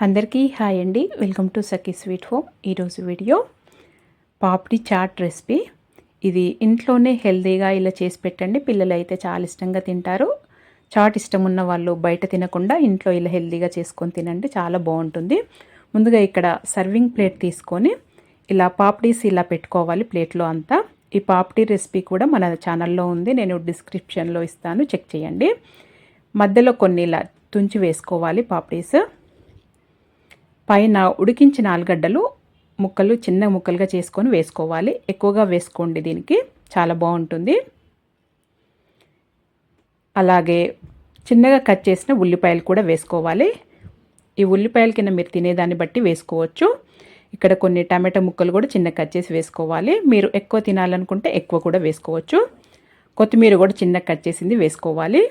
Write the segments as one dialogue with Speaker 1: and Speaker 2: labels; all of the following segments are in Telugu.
Speaker 1: అందరికీ హాయ్ అండి. Welcome to Sakhi sweet home. ఈరోజు వీడియో పాపడి చాట్ రెసిపీ. ఇది ఇంట్లోనే హెల్తీగా ఇలా చేసి పెట్టండి. పిల్లలు అయితే చాలా ఇష్టంగా తింటారు. చాట్ ఇష్టం ఉన్న వాళ్ళు బయట తినకుండా ఇంట్లో ఇలా హెల్తీగా చేసుకొని తినండి, చాలా బాగుంటుంది. ముందుగా ఇక్కడ సర్వింగ్ ప్లేట్ తీసుకొని ఇలా పాపడీస్ ఇలా పెట్టుకోవాలి ప్లేట్లో అంతా. ఈ పాపడీ రెసిపీ కూడా మన ఛానల్లో ఉంది, నేను డిస్క్రిప్షన్లో ఇస్తాను, చెక్ చేయండి. మధ్యలో కొన్ని ఇలా తుంచి వేసుకోవాలి పాపడీస్. పైన ఉడికించిన ఆలుగడ్డలు ముక్కలు చిన్న ముక్కలుగా చేసుకొని వేసుకోవాలి. ఎక్కువగా వేసుకోండి, దీనికి చాలా బాగుంటుంది. అలాగే చిన్నగా కట్ చేసిన ఉల్లిపాయలు కూడా వేసుకోవాలి. ఈ ఉల్లిపాయల కింద మీరు తినేదాన్ని బట్టి వేసుకోవచ్చు. ఇక్కడ కొన్ని టమాటా ముక్కలు కూడా చిన్న కట్ చేసి వేసుకోవాలి. మీరు ఎక్కువ తినాలనుకుంటే ఎక్కువ కూడా వేసుకోవచ్చు. కొత్తిమీర కూడా చిన్న కట్ చేసింది వేసుకోవాలి.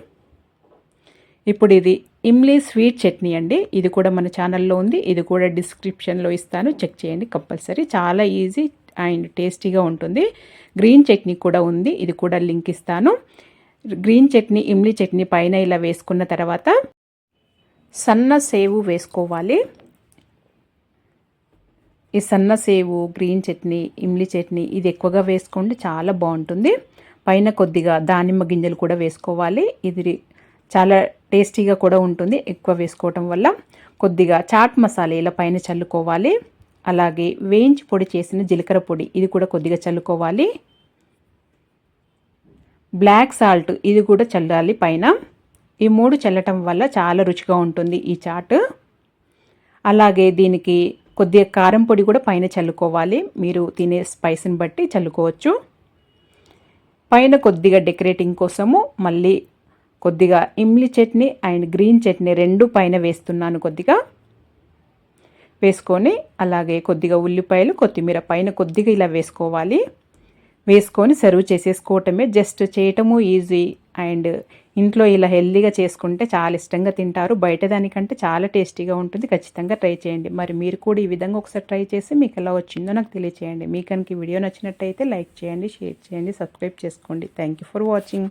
Speaker 1: ఇప్పుడు ఇది ఇమ్లీ స్వీట్ చట్నీ అండి. ఇది కూడా మన ఛానల్లో ఉంది, ఇది కూడా డిస్క్రిప్షన్లో ఇస్తాను, చెక్ చేయండి కంపల్సరీ. చాలా ఈజీ అండ్ టేస్టీగా ఉంటుంది. గ్రీన్ చట్నీ కూడా ఉంది, ఇది కూడా లింక్ ఇస్తాను. గ్రీన్ చట్నీ, ఇమ్లీ చట్నీ పైన ఇలా వేసుకున్న తర్వాత సన్న సేవు వేసుకోవాలి. ఈ సన్న సేవు, గ్రీన్ చట్నీ, ఇమ్లీ చట్నీ ఇది ఎక్కువగా వేసుకోండి, చాలా బాగుంటుంది. పైన కొద్దిగా దానిమ్మ గింజలు కూడా వేసుకోవాలి. ఇది చాలా టేస్టీగా కూడా ఉంటుంది ఎక్కువ వేసుకోవటం వల్ల. కొద్దిగా చాట్ మసాలా ఇలా పైన చల్లుకోవాలి. అలాగే వేయించి పొడి చేసిన జీలకర్ర పొడి ఇది కూడా కొద్దిగా చల్లుకోవాలి. బ్లాక్ సాల్ట్ ఇది కూడా చల్లాలి పైన. ఈ మూడు చల్లటం వల్ల చాలా రుచిగా ఉంటుంది ఈ చాట్. అలాగే దీనికి కొద్దిగా కారం పొడి కూడా పైన చల్లుకోవాలి. మీరు తినే స్పైస్ని బట్టి చల్లుకోవచ్చు. పైన కొద్దిగా డెకరేటింగ్ కోసము మళ్ళీ కొద్దిగా ఇమ్లీ చట్నీ అండ్ గ్రీన్ చట్నీ రెండు పైన వేస్తున్నాను. కొద్దిగా వేసుకొని అలాగే కొద్దిగా ఉల్లిపాయలు, కొత్తిమీర పైన కొద్దిగా ఇలా వేసుకోవాలి. వేసుకొని సర్వ్ చేసేసుకోవటమే. జస్ట్ చేయటము ఈజీ అండ్ ఇంట్లో ఇలా హెల్తీగా చేసుకుంటే చాలా ఇష్టంగా తింటారు. బయట దానికంటే చాలా టేస్టీగా ఉంటుంది. ఖచ్చితంగా ట్రై చేయండి. మరి మీరు కూడా ఈ విధంగా ఒకసారి ట్రై చేసి మీకు ఎలా వచ్చిందో నాకు తెలియచేయండి. మీకు కనుక ఈ వీడియో నచ్చినట్టయితే లైక్ చేయండి, షేర్ చేయండి, సబ్స్క్రైబ్ చేసుకోండి. Thank you for watching.